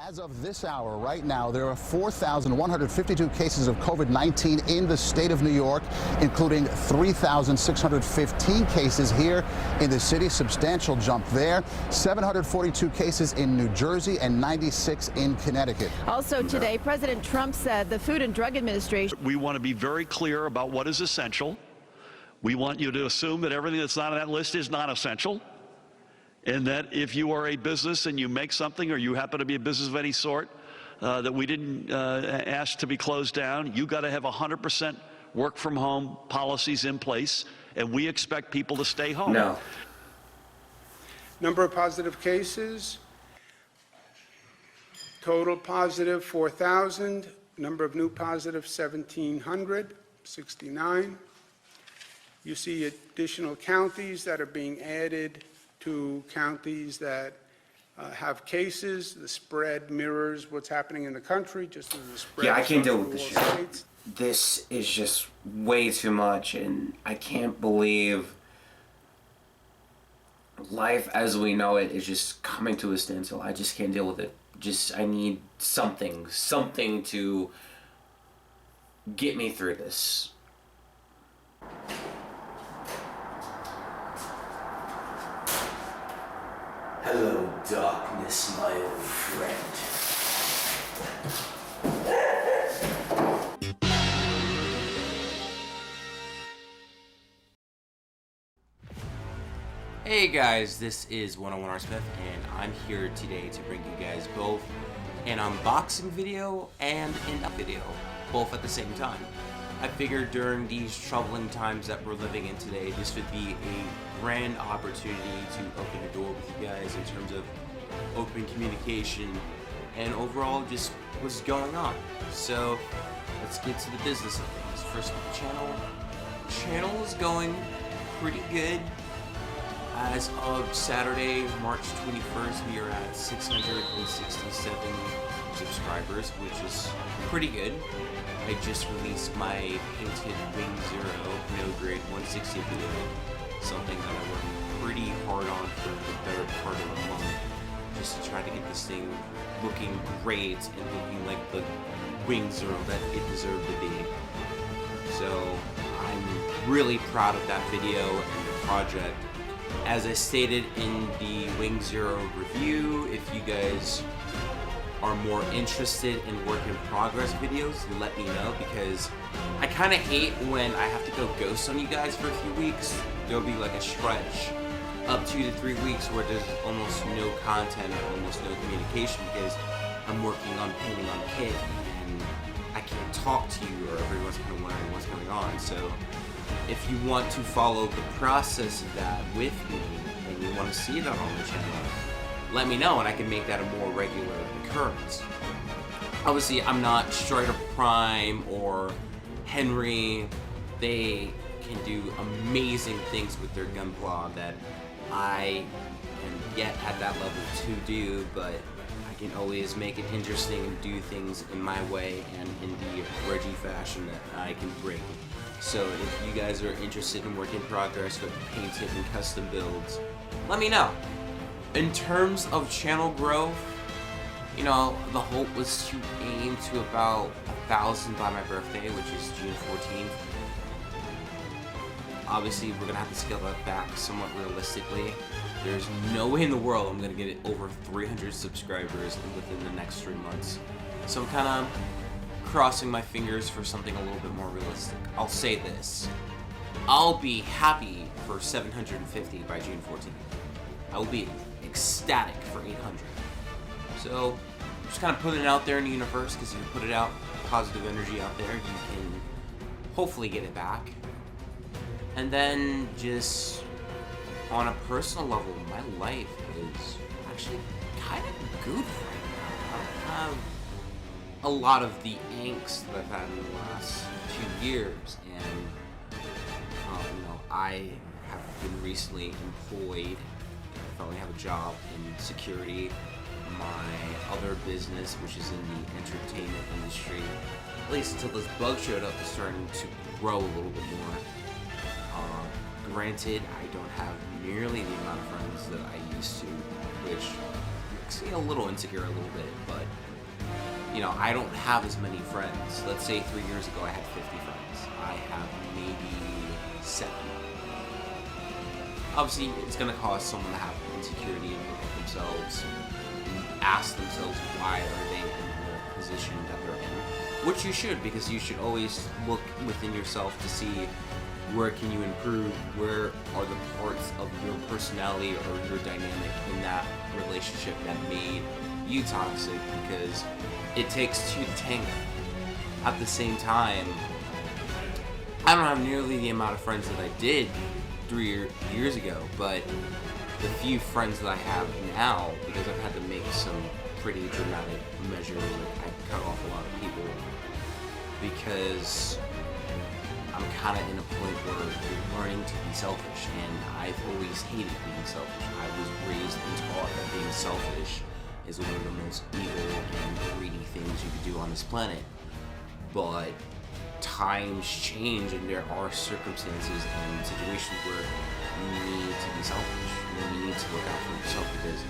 As of this hour, right now, there are 4,152 cases of COVID-19 in the state of New York, including 3,615 cases here in the city. Substantial jump there. 742 cases in New Jersey and 96 in Connecticut. Also today, President Trump said the Food and Drug Administration. We want to be very clear about what is essential. We want you to assume that everything that's not on that list is not essential. And that if you are a business and you make something, or you happen to be a business of any sort, that we didn't ask to be closed down, you got to have 100% work from home policies in place, and we expect people to stay home. No. Number of positive cases, total positive 4,000, number of new positive 1,769. You see additional counties that are being added to counties that have cases. The spread mirrors what's happening in the country, just as the spread. Yeah, I can't deal with this shit. States. This is just way too much, and I can't believe life as we know it is just coming to a standstill. I just can't deal with it. I need something to get me through this. Hello, darkness, my old friend. Hey guys, this is 101 R Smith, and I'm here today to bring you guys both an unboxing video and an up video, both at the same time. I figured during these troubling times that we're living in today, this would be a grand opportunity to open the door with you guys in terms of open communication and overall just what's going on. So let's get to the business of things. First with the channel. The channel is going pretty good. As of Saturday, March 21st, we are at 667 subscribers, which is pretty good. I just released my painted Wing Zero no grade 160 video, something that I worked pretty hard on for the better part of a month, just to try to get this thing looking great and looking like the Wing Zero that it deserved to be. So I'm really proud of that video and the project. As I stated in the Wing Zero review, if you guys are more interested in work in progress videos, let me know, because I kind of hate when I have to go ghost on you guys for a few weeks. There'll be like a stretch up 2 to 3 weeks where there's almost no content or almost no communication because I'm working on painting on kit and I can't talk to you, or everyone's kind of wondering what's going on. So if you want to follow the process of that with me and you want to see that on the channel, let me know and I can make that a more regular occurrence. Obviously, I'm not Strider Prime or Henry. They can do amazing things with their Gunpla that I am yet at that level to do, but I can always make it interesting and do things in my way and in the Reggie fashion that I can bring. So if you guys are interested in work in progress with painted and custom builds, let me know. In terms of channel growth, you know, the hope was to aim to about 1,000 by my birthday, which is June 14th. Obviously, we're gonna have to scale that back somewhat realistically. There's no way in the world I'm gonna get it over 300 subscribers within the next 3 months. So I'm kind of crossing my fingers for something a little bit more realistic. I'll say this: I'll be happy for 750 by June 14th. I will be ecstatic for 800. So just kind of putting it out there in the universe, because if you put it out, positive energy out there, you can hopefully get it back. And then just on a personal level, my life is actually kind of good right now. I don't have a lot of the angst that I've had in the last 2 years, and you know, I have been recently employed. I finally have a job in security. My other business, which is in the entertainment industry, at least until this bug showed up, is starting to grow a little bit more. Granted, I don't have nearly the amount of friends that I used to, which a little insecure a little bit, but you know, I don't have as many friends. Let's say 3 years ago I had 50 friends. I have maybe 7. Obviously, it's going to cause someone to have insecurity and look at themselves and ask themselves why are they in the position that they're in. Which you should, because you should always look within yourself to see where can you improve, where are the parts of your personality or your dynamic in that relationship that made you toxic, because it takes two to tango. At the same time, I don't have nearly the amount of friends that I did 3 years ago, but the few friends that I have now, because I've had to make some pretty dramatic measures, like I cut off a lot of people, because I'm kind of in a point where you're learning to be selfish, and I've always hated being selfish. I was raised and taught that being selfish is one of the most evil and greedy things you could do on this planet. But times change, and there are circumstances and situations where you need to be selfish. You need to look out for yourself, because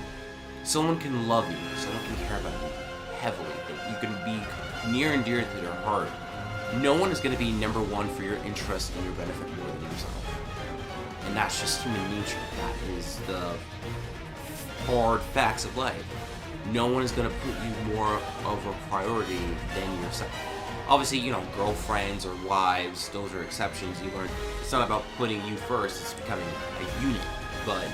someone can love you, someone can care about you heavily, that you can be near and dear to their heart. No one is going to be number one for your interest and your benefit more than yourself. And that's just human nature. That is the hard facts of life. No one is going to put you more of a priority than yourself. Obviously, you know, girlfriends or wives, those are exceptions. You learn it's not about putting you first, it's becoming a unit. But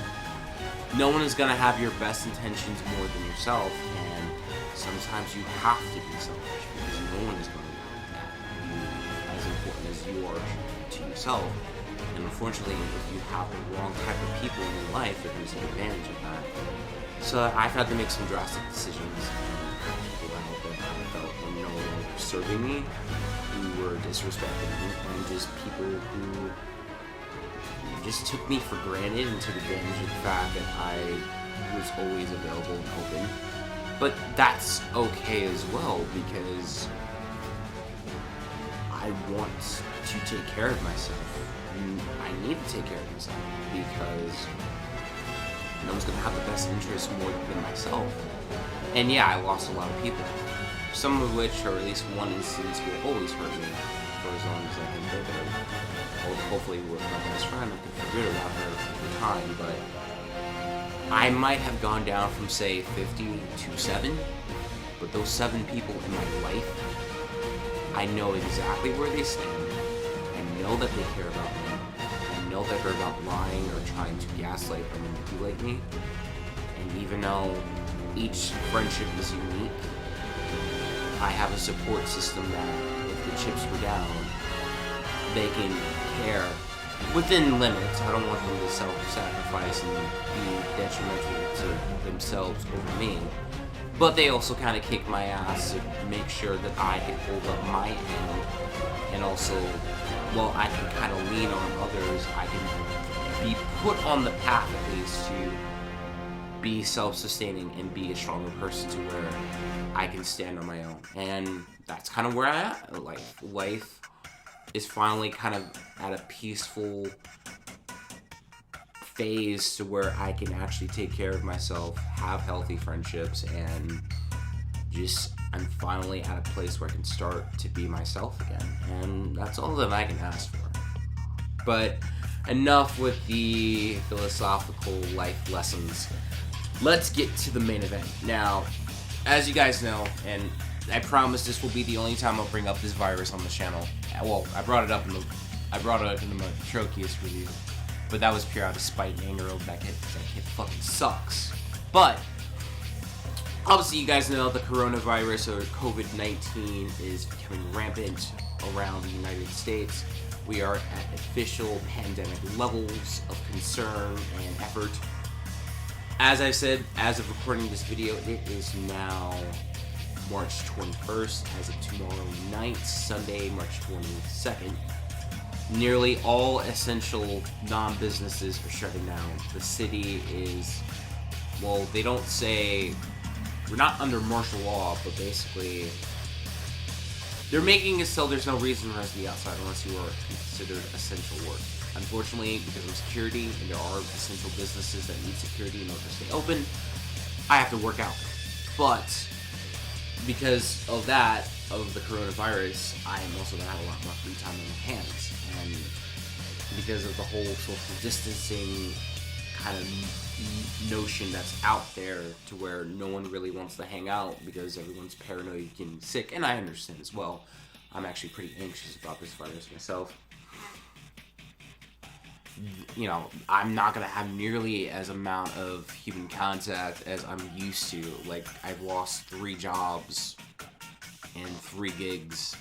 no one is going to have your best intentions more than yourself, and sometimes you have to be selfish, because no one is going to as important as you are to yourself. And unfortunately, if you have the wrong type of people in your life, they're going to take advantage of that. So I've had to make some drastic decisions, and people that I felt were no longer serving me, who were disrespecting me, and just people who just took me for granted and took advantage of the fact that I was always available and open. But that's okay as well, because I want to take care of myself. I need to take care of myself, because no one's going to have the best interest more than myself. And yeah, I lost a lot of people, some of which, or at least one instance, will always hurt me for as long as I can think of. Hopefully with my best friend, I can forget about her over time, but I might have gone down from, say, 50 to 7, but those 7 people in my life, I know exactly where they stand. I know that they care about me. I know that they're not lying or trying to gaslight or manipulate me. And even though each friendship is unique, I have a support system that if the chips were down, they can care within limits. I don't want them to self-sacrifice and be detrimental to themselves over me. But they also kind of kick my ass to make sure that I can hold up my end, and also, while I can kind of lean on others, I can be put on the path at least to be self-sustaining and be a stronger person to where I can stand on my own. And that's kind of where I am. Life is finally kind of at a peaceful phase to where I can actually take care of myself, have healthy friendships, and just I'm finally at a place where I can start to be myself again. And that's all that I can ask for. But enough with the philosophical life lessons. Let's get to the main event. Now, as you guys know, and I promise this will be the only time I'll bring up this virus on the channel. Well, I brought it up in the Matrokius review, but that was pure out of spite and anger. That kid fucking sucks. But obviously, you guys know the coronavirus or COVID-19 is becoming rampant around the United States. We are at official pandemic levels of concern and effort. As I said, as of recording this video, it is now March 21st. As of tomorrow night, Sunday, March 22nd, nearly all essential non-businesses are shutting down. The city is, well, they don't say, we're not under martial law, but basically they're making it so there's no reason for us to be outside unless you are considered essential work. Unfortunately, because of security, and there are essential businesses that need security in order to stay open, I have to work out. But because of that, of the coronavirus, I am also gonna have a lot more free time on my hands. And because of the whole social distancing kind of notion that's out there, to where no one really wants to hang out because everyone's paranoid getting sick, and I understand as well. I'm actually pretty anxious about this virus myself. You know, I'm not gonna have nearly as amount of human contact as I'm used to. Like, I've lost 3 jobs and 3 gigs,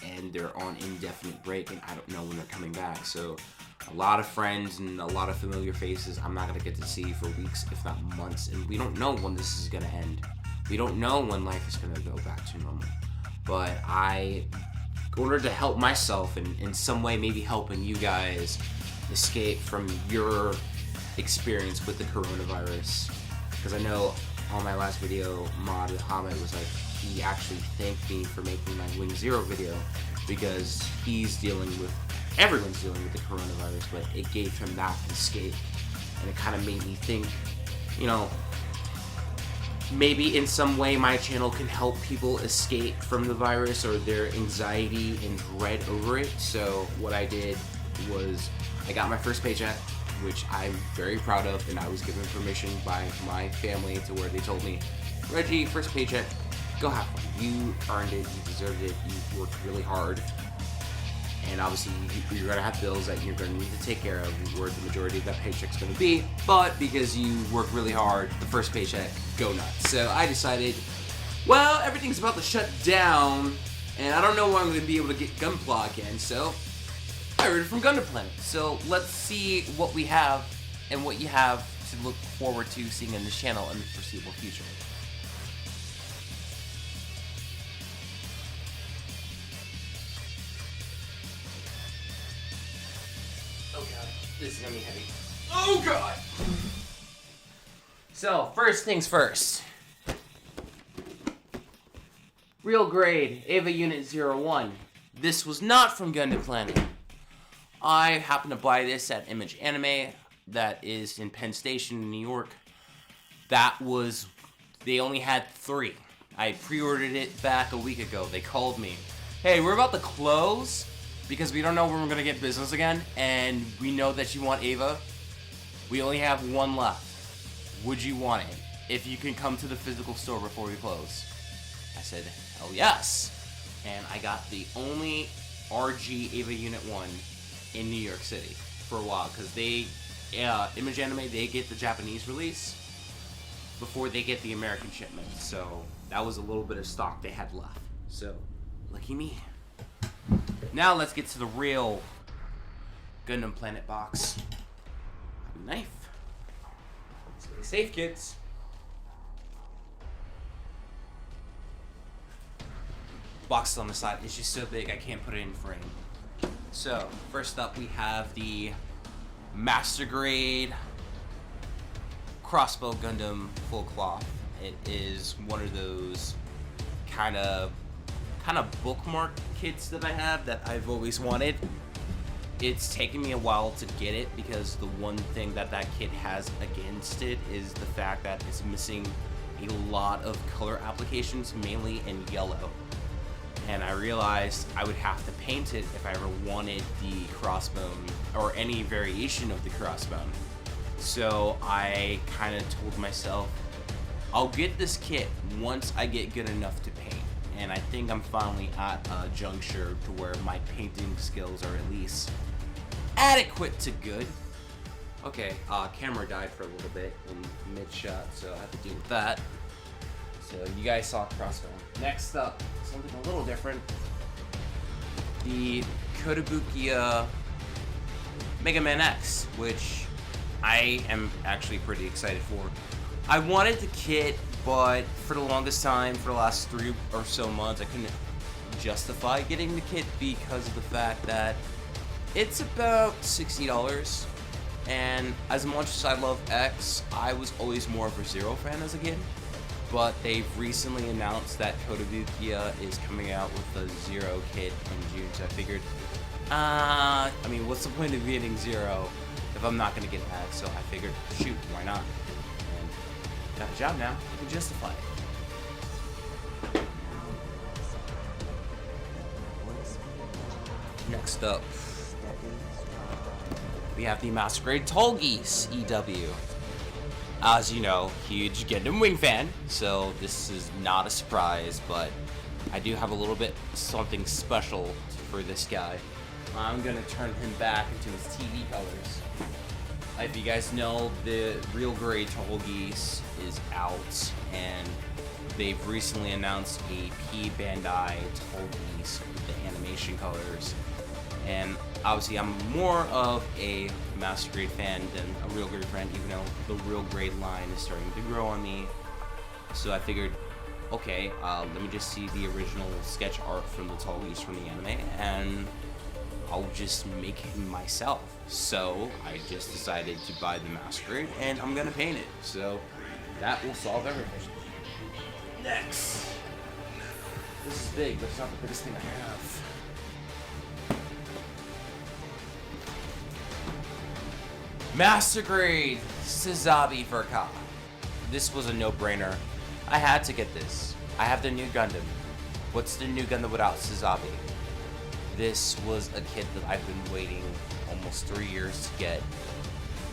and they're on indefinite break, and I don't know when they're coming back. So a lot of friends and a lot of familiar faces I'm not gonna get to see for weeks, if not months, and we don't know when this is gonna end. We don't know when life is gonna go back to normal. But in order to help myself and in some way maybe helping you guys escape from your experience with the coronavirus, because I know on my last video, Hamid was like, he actually thanked me for making my Wing Zero video because everyone's dealing with the coronavirus, but it gave him that escape, and it kind of made me think, you know, maybe in some way my channel can help people escape from the virus or their anxiety and dread over it. So what I did was I got my first paycheck, which I'm very proud of, and I was given permission by my family to where they told me, Reggie, first paycheck, go have fun. You earned it, you deserved it, you worked really hard, and obviously you're gonna have bills that you're gonna need to take care of, where the majority of that paycheck's gonna be, but because you worked really hard, the first paycheck, go nuts. So I decided, well, everything's about to shut down, and I don't know when I'm gonna be able to get Gunpla again, so I heard it from Gundam. So let's see what we have and what you have to look forward to seeing in this channel in the foreseeable future. Oh god, this is gonna be heavy. Oh god! So, first things first. Real grade, Ava Unit 01. This was not from Gundam Planet. I happened to buy this at Image Anime, that is in Penn Station in New York. They only had 3. I pre-ordered it back a week ago. They called me, hey, we're about to close because we don't know when we're gonna get business again, and we know that you want Ava. We only have 1 left. Would you want it? If you can come to the physical store before we close. I said, hell yes. And I got the only RG Ava Unit 1 in New York City for a while, because Image Anime, they get the Japanese release before they get the American shipment, so that was a little bit of stock they had left, so lucky me. Now let's get to the real Gundam Planet box. Knife. Stay safe, kids. Box is on the side, it's just so big I can't put it in frame. So, first up we have the Master Grade Crossbow Gundam full cloth. It is one of those kind of bookmark kits that I have that I've always wanted. It's taken me a while to get it because the one thing that kit has against it is the fact that it's missing a lot of color applications, mainly in yellow. And I realized I would have to paint it if I ever wanted the crossbone or any variation of the crossbone. So I kind of told myself, I'll get this kit once I get good enough to paint. And I think I'm finally at a juncture to where my painting skills are at least adequate to good. Okay, camera died for a little bit in mid-shot, so I have to deal with that. So you guys saw crossbone. Next up, something a little different. The Kotobukiya Mega Man X, which I am actually pretty excited for. I wanted the kit, but for the longest time, for the last 3 or so months, I couldn't justify getting the kit because of the fact that it's about $60. And as much as I love X, I was always more of a Zero fan as a kid. But they've recently announced that Kotobukiya is coming out with a Zero kit in June, so I figured, I mean, what's the point of getting Zero if I'm not going to get X? So I figured, shoot, why not? And got a job now, I can justify it. Next up, we have the Masquerade Tallgeese EW. As you know, huge Gundam Wing fan, so this is not a surprise, but I do have a little bit something special for this guy. I'm gonna turn him back into his TV colors. If you guys know, the Real Grey Tallgeese is out, and they've recently announced a P Bandai Tallgeese with the animation colors. And obviously, I'm more of a Master Grade fan than a Real Grade fan, even though the Real Grade line is starting to grow on me. So I figured, okay, let me just see the original sketch art from the Tallgeese from the anime, and I'll just make him myself. So I just decided to buy the Masquerade, and I'm gonna paint it. So that will solve everything. Next. This is big, but it's not the biggest thing I have. Master Grade Sazabi for Ka. This was a no-brainer. I had to get this. I have the new Gundam. What's the new Gundam without Sazabi? This was a kit that I've been waiting almost 3 years to get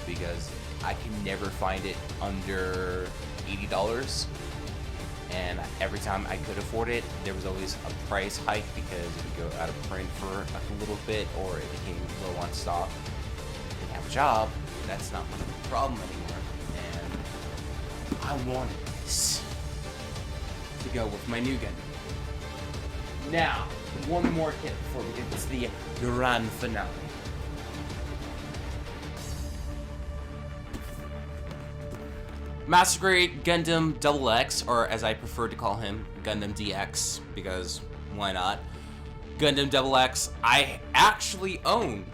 because I can never find it under $80. And every time I could afford it, there was always a price hike because it would go out of print for a little bit or it became low on stock. I have a job, that's not much of a problem anymore. And I wanted this to go with my new Gundam. Now, one more kit before we get to the grand finale. Master Grade Gundam Double X, or as I prefer to call him, Gundam DX, because why not? Gundam Double X, I actually own.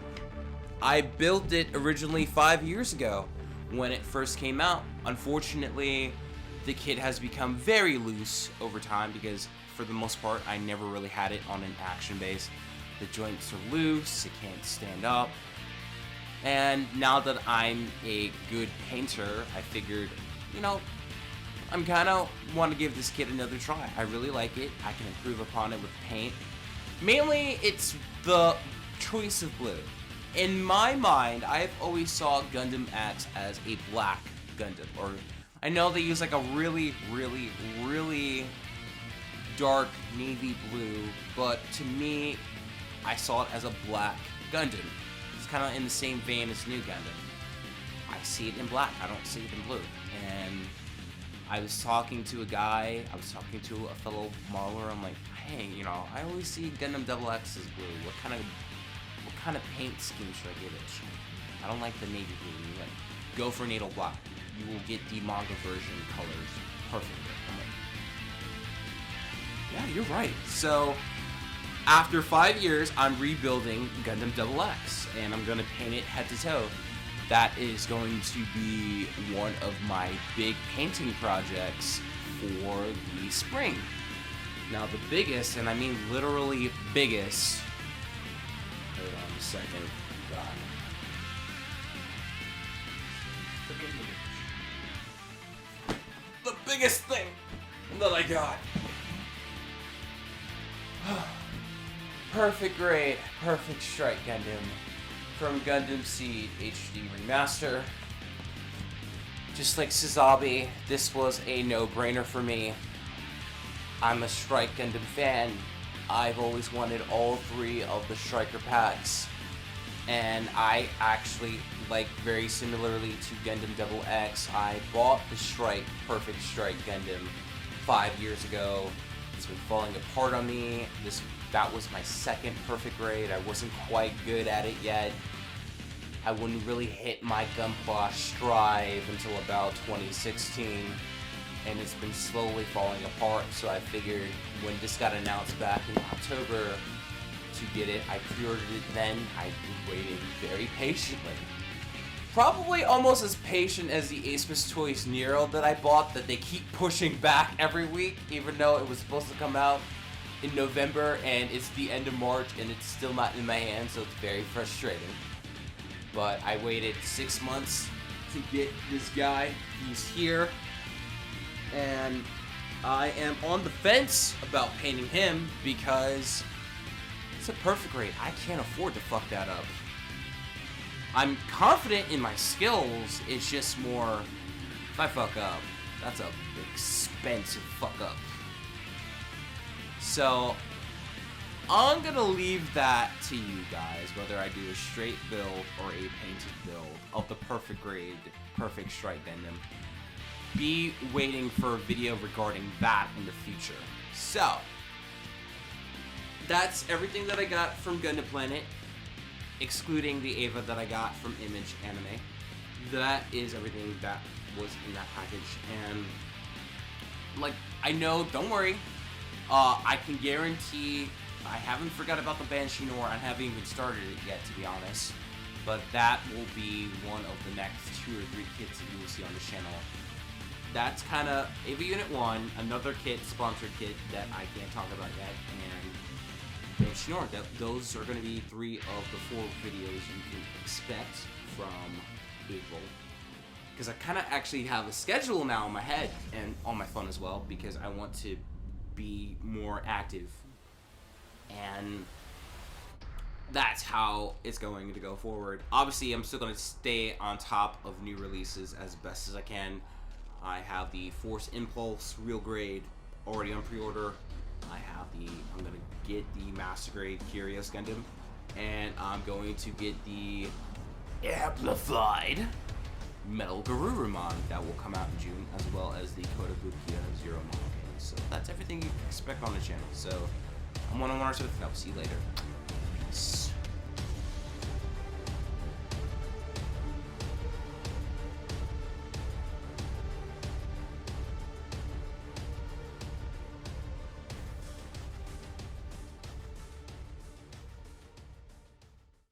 I built it originally 5 years ago when it first came out. Unfortunately, the kit has become very loose over time because for the most part, I never really had it on an action base. The joints are loose, it can't stand up. And now that I'm a good painter, I figured, you know, I'm kind of want to give this kit another try. I really like it. I can improve upon it with paint. Mainly, it's the choice of blue. In my mind, I've always saw Gundam X as a black Gundam. Or I know they use like a really, really, really dark navy blue, but to me, I saw it as a black Gundam. It's kind of in the same vein as New Gundam. I see it in black, I don't see it in blue. And I was talking to a guy, I was talking to a fellow modeler, I'm like, hey, you know, I always see Gundam Double X as blue. What kind of paint scheme should I give it? I don't like the navy blue. Like, go for natal black. You will get the manga version colors perfectly. I'm like, yeah, you're right. So, after 5 years, I'm rebuilding Gundam Double X, and I'm gonna paint it head to toe. That is going to be one of my big painting projects for the spring. Now, the biggest, and I mean literally biggest. Hold on a second. God. The biggest thing that I got. Perfect Grade, Perfect Strike Gundam from Gundam Seed HD Remaster. Just like Sazabi, this was a no-brainer for me. I'm a Strike Gundam fan. I've always wanted all 3 of the Striker packs. And I actually, like very similarly to Gundam Double X, I bought the Strike, Perfect Strike Gundam 5 years ago. It's been falling apart on me. That was my second Perfect Grade. I wasn't quite good at it yet. I wouldn't really hit my Gunpla stride until about 2016. And it's been slowly falling apart, so I figured when this got announced back in October to get it, I pre-ordered it then. I've been waiting very patiently. Probably almost as patient as the Ace Toys Nero that I bought that they keep pushing back every week, even though it was supposed to come out in November and it's the end of March and it's still not in my hands, so it's very frustrating. But I waited 6 months to get this guy. He's here. and I am on the fence about painting him because it's a perfect grade. I can't afford to fuck that up. I'm confident in my skills, it's just more, if I fuck up, that's a expensive fuck up. So, I'm gonna leave that to you guys, whether I do a straight build or a painted build of the perfect grade, perfect strike Gundam. Be waiting for a video regarding that in the future. So, that's everything that I got from Gundam Planet, excluding the Ava that I got from Image Anime. That is everything that was in that package, and like, I know, don't worry, I can guarantee I haven't forgot about the Banshee Nor. I haven't even started it yet, to be honest, but that will be one of the next 2 or 3 kits that you will see on the channel. That's kind of Ava Unit 1, another kit, sponsored kit that I can't talk about yet, and Banshee Nor. Those are going to be 3 of the 4 videos you can expect from April. Because I kind of actually have a schedule now in my head and on my phone as well, because I want to be more active. And that's how it's going to go forward. Obviously, I'm still going to stay on top of new releases as best as I can. I have the Force Impulse Real Grade already on pre-order. I'm going to get the Master Grade Curious Gundam. And I'm going to get the Amplified Metal Garurumon that will come out in June, as well as the Kotobukiya Zero Model. So that's everything you can expect on the channel. So I'm 101 Smith, and I'll see you later. Peace.